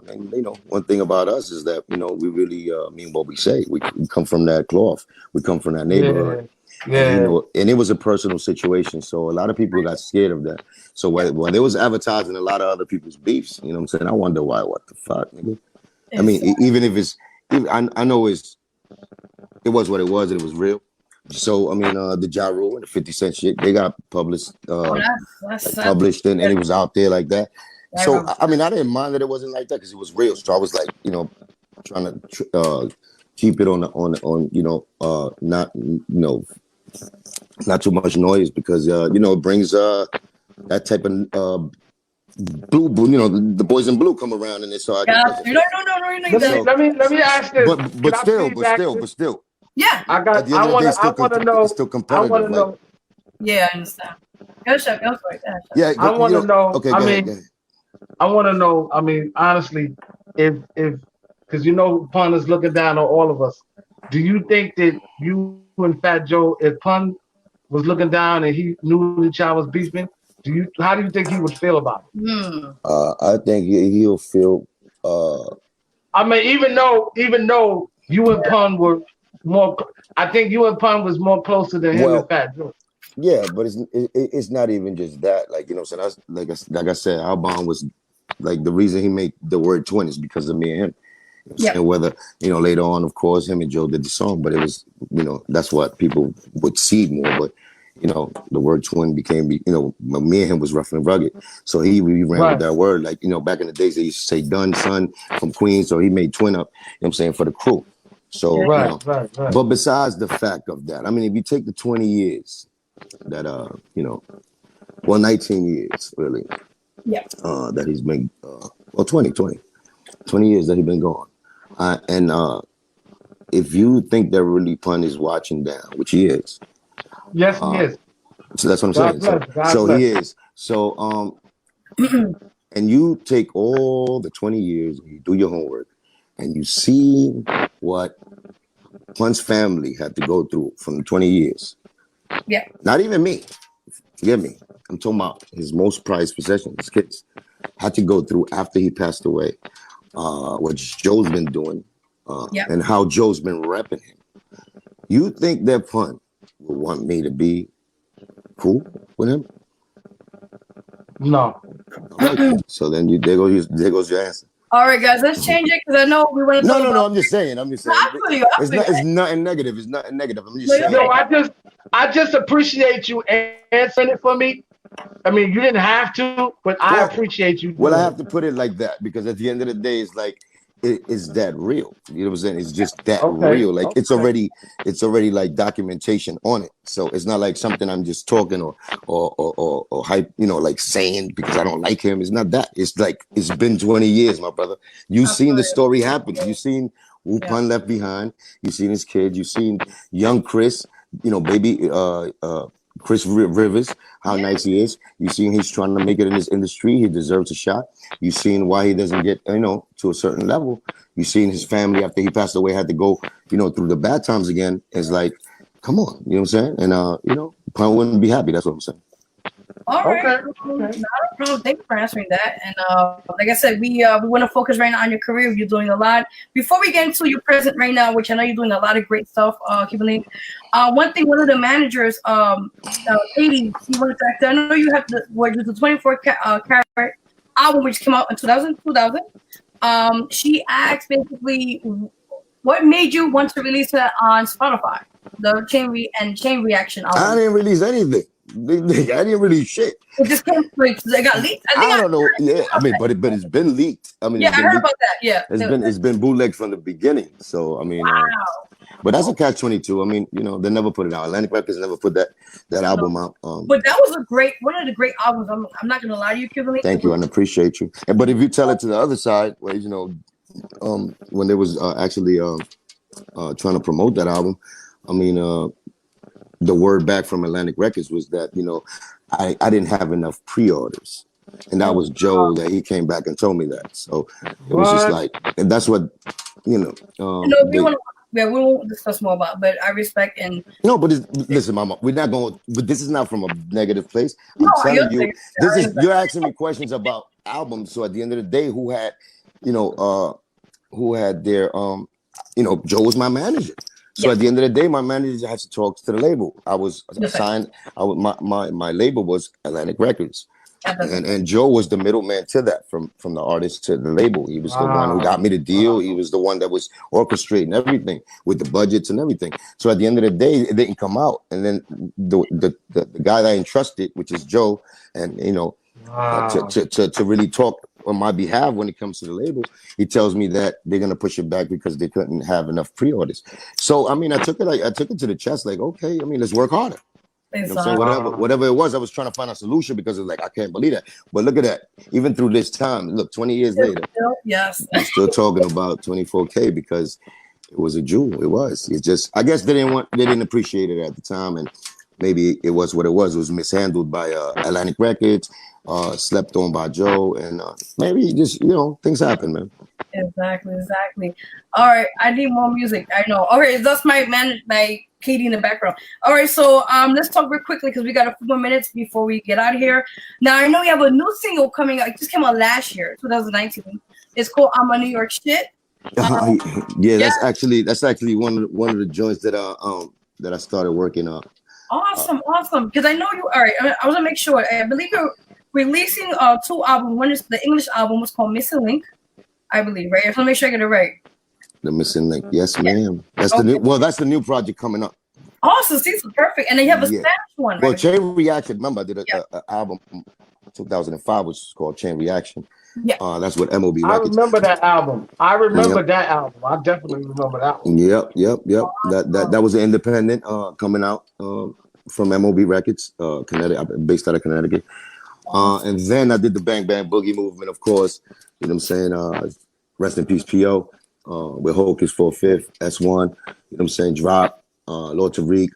S4: And, one thing about us is that, we really mean what we say. We come from that cloth. We come from that neighborhood.
S5: Yeah.
S4: And it was a personal situation. So a lot of people got scared of that. So when it was advertising a lot of other people's beefs, you know what I'm saying? I wonder why, what the fuck, nigga? I mean, even if I know it was what it was and it was real. So, I mean, the Ja Rule and the 50 Cent shit, they got published, published and it was out there like that. So, I mean, I didn't mind that it wasn't like that because it was real. So I was like, trying to keep it on not too much noise because, it brings that type of blue, you know, the boys in blue come around and it's hard.
S1: No.
S5: Let me ask this.
S4: But still.
S1: Yeah.
S5: I
S4: At the end of the day, it's still competitive.
S5: I want to know.
S1: Yeah, I understand. Go for it.
S4: Yeah,
S5: I want to know.
S4: Okay,
S5: I
S4: go
S5: mean,
S4: ahead.
S5: I want to know. I mean, honestly, if because you know, Pun is looking down on all of us. Do you think that you and Fat Joe, if Pun was looking down and he knew that y'all was beefing, how do you think he would feel about it?
S4: I think he'll feel.
S5: I mean, even though you and Pun were more, I think you and Pun was more closer than him and Fat Joe.
S4: Yeah, but it's not even just that. Like, you know, so that's like I said, our bond was like the reason he made the word twin is because of me and him. You know, saying whether, you know, later on, of course, him and Joe did the song, but it was, you know, that's what people would see more. But, you know, the word twin became, you know, me and him was rough and rugged. So we ran with that word. Like, you know, back in the days, they used to say Dunn, son from Queens. So he made twin up, you know what I'm saying, for the crew. So, you know, but besides the fact of that, I mean, if you take the 20 years that, you know, well, 19 years, really, that he's been, 20 years that he's been gone. And if you think that really Pun is watching down, which he is.
S5: Yes, he is.
S4: So that's what I'm saying. So he is. So, and you take all the 20 years, you do your homework, and you see what Pun's family had to go through from the 20 years.
S1: Yeah.
S4: Not even me. Forgive me. I'm talking about his most prized possession, his kids. Had to go through after he passed away. What Joe's been doing, and how Joe's been repping him. You think that Pun would want me to be cool with him?
S5: No.
S4: Okay. So then there goes your answer.
S1: All right, guys, let's change it because I know we want to.
S4: No. I'm just saying. It's nothing negative. It's nothing negative. I'm just saying.
S5: No, I just appreciate you answering it for me. I mean, you didn't have to, but I appreciate you.
S4: Well, I have to put it like that because at the end of the day, it's like it's that real. You know what I'm saying? It's just that real. Like it's already like documentation on it. So it's not like something I'm just talking or hype, you know, like saying because I don't like him. It's not that. It's like it's been 20 years, my brother. You've seen the story happen. You've seen who Pun left behind. You've seen his kids. You've seen young Chris, you know, baby Chris Rivers, how nice he is. You've seen he's trying to make it in this industry. He deserves a shot. You've seen why he doesn't get, you know, to a certain level. You've seen his family after he passed away had to go, you know, through the bad times again. It's like, come on, you know what I'm saying? And, you know, Pun wouldn't be happy. That's what I'm saying.
S1: All right. Not a problem. Thank you for answering that. And like I said, we want to focus right now on your career. You're doing a lot. Before we get into your present right now, which I know you're doing a lot of great stuff, Cuban Link. One of the managers, Katie, she wanted to. I know you have the 24 Karat album, which came out in 2000. She asked basically, what made you want to release it on Spotify? The Chain Reaction album.
S4: I didn't release anything. I didn't release shit.
S1: It just came. It got leaked.
S4: I don't know. Yeah, I mean, but it's been leaked. I mean,
S1: I heard about that. Yeah,
S4: it's been bootlegged from the beginning. So I mean, but that's a catch-22. I mean, you know, they never put it out. Atlantic Records never put that album out.
S1: But that was one of the great albums. I'm not gonna lie to you, Cuban.
S4: Thank you, and I appreciate you. But if you tell it to the other side, where you know, when they was actually trying to promote that album, I mean, the word back from Atlantic Records was that, you know, I didn't have enough pre-orders. And that was Joe that he came back and told me that. So it was just like, and that's what, you know.
S5: We
S1: won't discuss more about, but I respect and.
S4: No, but listen, Mama, we're not going, but this is not from a negative place. I'm telling you, you're asking me questions about albums. So at the end of the day, who had their, you know, Joe was my manager. So at the end of the day, my manager has to talk to the label. I was assigned. My label was Atlantic Records, and Joe was the middleman to that, from the artist to the label. He was the one who got me the deal. He was the one that was orchestrating everything with the budgets and everything. So at the end of the day, it didn't come out. And then the guy that I entrusted, which is Joe, and you know, to really talk on my behalf when it comes to the label, he tells me that they're gonna push it back because they couldn't have enough pre-orders. So I mean, I took it to the chest, like, okay, I mean, let's work harder. You know what I'm saying? Whatever it was, I was trying to find a solution because it's like, I can't believe that. But look at that. Even through this time, look, 20 years later,
S1: yes,
S4: we're still talking about 24K because it was a jewel. It was. It just, I guess they didn't appreciate it at the time, and maybe it was what it was. It was mishandled by Atlantic Records, slept on by Joe, and maybe just, things happen, man.
S1: Exactly. All right, I need more music. I know. Okay, that's my Katie in the background. All right, so let's talk real quickly because we got a few more minutes before we get out of here. Now I know you have a new single coming out. It just came out last year, 2019. It's called "I'm a New York Shit."
S4: Yeah, that's actually one of the joints that I started working on.
S1: Awesome. Because I know you. All right, I want to make sure. I believe you're releasing 2 albums. One is the English album was called "Missing Link," I believe, right? I just want to make sure I get it right.
S4: The Missing Link, yes, ma'am. That's that's the new project coming up.
S1: Awesome, see, so perfect. And then you have a Spanish one, right?
S4: Well, Chain Reaction. Remember, I did an album in 2005, which is called Chain Reaction. Yeah, that's what MOB Records.
S5: I remember that album. I definitely remember that one.
S4: Yep. That was an independent coming out from MOB Records, Connecticut, based out of Connecticut. And then I did the Bang Bang Boogie movement, of course. You know what I'm saying? Rest in peace, P.O. With Hulk is 4/5, S1. You know what I'm saying? Drop, Lord Tariq,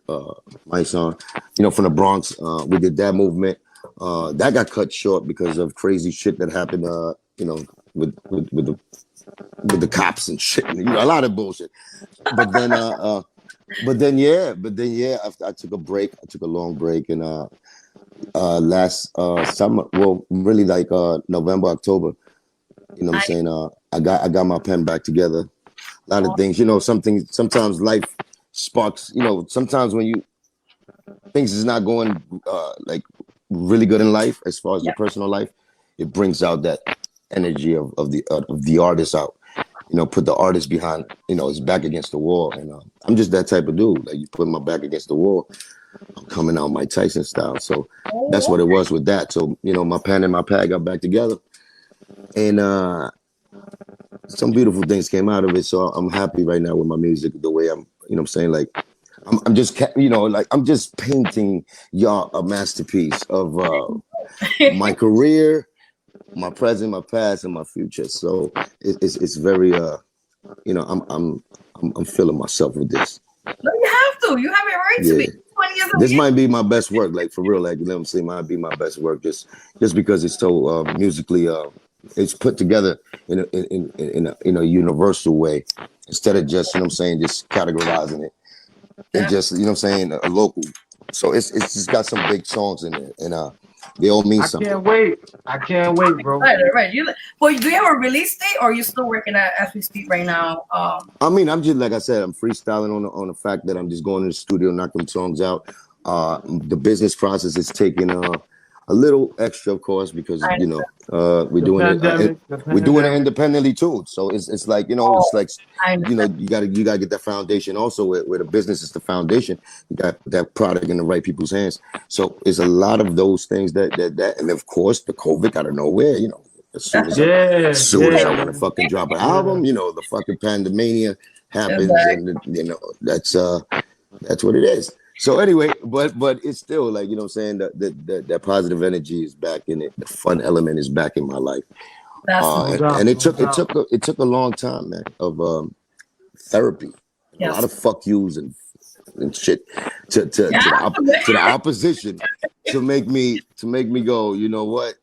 S4: my son. From the Bronx. We did that movement. That got cut short because of crazy shit that happened. With the cops and shit. A lot of bullshit. But then, I took a break. I took a long break, and last summer, well, really like November, October. You know what I'm saying? I got my pen back together. A lot of things, sometimes life sparks, sometimes when things is not going like really good in life as far as your personal life, it brings out that energy of the artist out. Put the artist behind, his back against the wall. And I'm just that type of dude. Like, you put my back against the wall, I'm coming out Mike Tyson style. So that's what it was with that. So, my pen and my pad got back together. And some beautiful things came out of it. So I'm happy right now with my music, the way I'm, I'm saying, like, I'm just, I'm just painting y'all a masterpiece of my career, my present, my past, and my future. So it's very, I'm feeling myself with this.
S1: No, you have to. You have it right to be. 20 years
S4: this might be my best work, like, for real. Like, you know what I'm saying? Might be my best work just because it's so musically, it's put together in a universal way instead of just, just categorizing it and just, a local. So it's just got some big songs in there, and they all mean something.
S5: I can't wait, bro.
S1: Right. Well, do you have a release date, or are you still working as we speak right now?
S4: I mean, I'm just, like I said, I'm freestyling on the fact that I'm just going to the studio, knocking songs out. The business process is taking a little extra, of course, because we're doing it independently too. So it's like, it's like, you gotta get that foundation also where the business is the foundation. You got that product in the right people's hands. So it's a lot of those things that and of course the COVID out of nowhere, as soon as I want to fucking drop an album, the fucking pandemania happens, and that's what it is. So anyway, but it's still, like, that positive energy is back in it. The fun element is back in my life. And it took a long time, man, of therapy, a lot of fuck yous and shit to the opposition to make me go, you know what?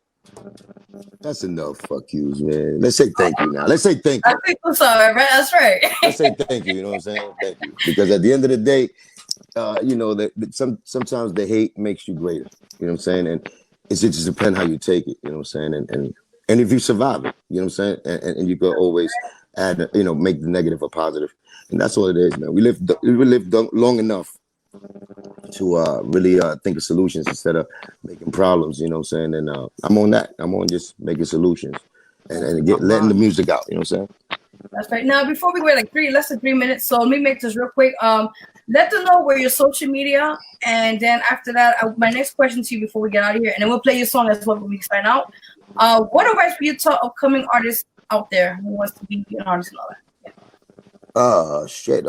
S4: That's enough fuck yous, man. Let's say thank you now. Let's say thank you.
S1: I think I'm sorry, right? That's right.
S4: Let's say thank you. You know what I'm saying? Thank you. Because at the end of the day, that sometimes the hate makes you greater. You know what I'm saying? And it just depends how you take it. You know what I'm saying? And if you survive it, you know what I'm saying? And you can always add, make the negative a positive. And that's all it is, man. We lived long enough to really think of solutions instead of making problems. You know what I'm saying? And I'm on that. I'm on just making solutions and letting the music out. You know what I'm saying?
S1: That's right. Now, before we wait less than 3 minutes, so let me make this real quick. Let them know where your social media, and then after that, my next question to you before we get out of here, and then we'll play your song as well when we sign out. What advice would you tell upcoming artists out there who wants to be an artist and all that?
S4: Shit.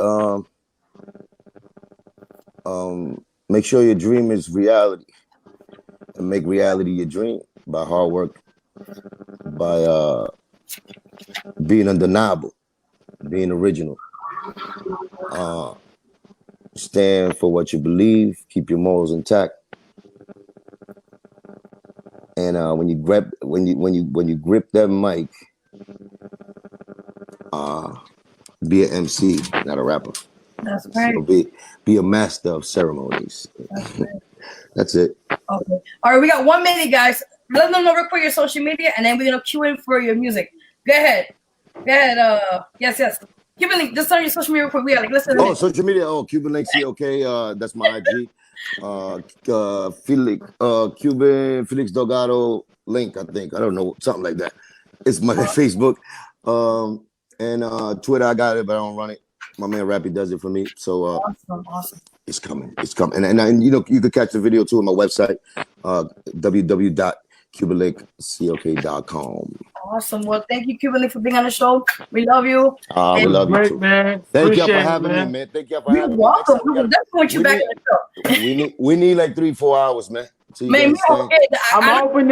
S4: make sure your dream is reality, and make reality your dream by hard work, by being undeniable, being original. Stand for what you believe, keep your morals intact, and when you grip that mic, be an MC, not a rapper.
S1: That's
S4: So
S1: great.
S4: be a master of ceremonies.
S1: That's great.
S4: That's it.
S1: Okay. All right, we got 1 minute, guys. Let them know real quick your social media, and then we're gonna cue in for your music. Go ahead. Yes. Cubanlink, just tell your social media real quick. We got like listen.
S4: Oh, social media. Oh, Cubanlinkclk. That's my IG. Felix Delgado link. I think I don't know, something like that. It's my Facebook, and Twitter. I got it, but I don't run it. My man Rappy does it for me. So
S1: Awesome.
S4: it's coming. And you can catch the video too on my website, www.cubanlinkclk.com.
S1: Awesome. Well, thank you, Cubanlink, for being on the show. We love you.
S4: We love you too,
S5: man.
S4: Thank you for having me, man. Thank you for having me.
S1: You're welcome. We will definitely want you back on the
S4: show. we need like 3-4 hours, man. So
S5: I'm hoping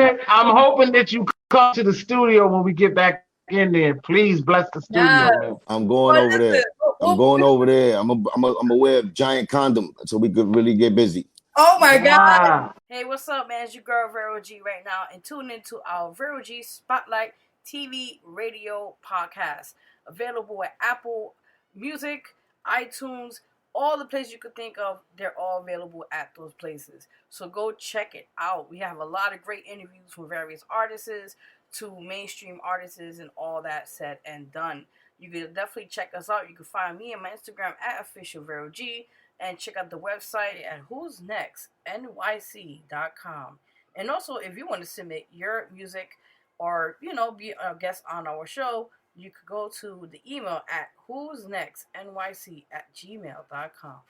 S5: that you come to the studio when we get back in there. Please bless the studio, man.
S4: I'm going over there. I'm gonna wear a giant condom so we could really get busy.
S1: Oh my God. Hey, what's up, man? It's your girl Vero G right now, and tune into our Vero G Spotlight TV radio podcast. Available at Apple Music, iTunes, all the places you could think of. They're all available at those places. So go check it out. We have a lot of great interviews from various artists to mainstream artists and all that said and done. You can definitely check us out. You can find me on my Instagram at officialverog, and check out the website at WhosNextNYCRadio.com. And also, if you want to submit your music or, be a guest on our show, you could go to the email at WhosNextNYC@gmail.com.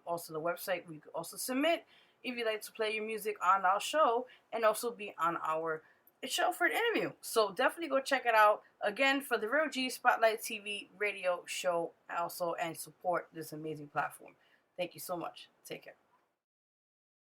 S1: Also, the website where you could also submit if you'd like to play your music on our show and also be on our show for an interview. So definitely go check it out. Again, for the Vero G Spotlight TV radio show also, and support this amazing platform. Thank you so much. Take care.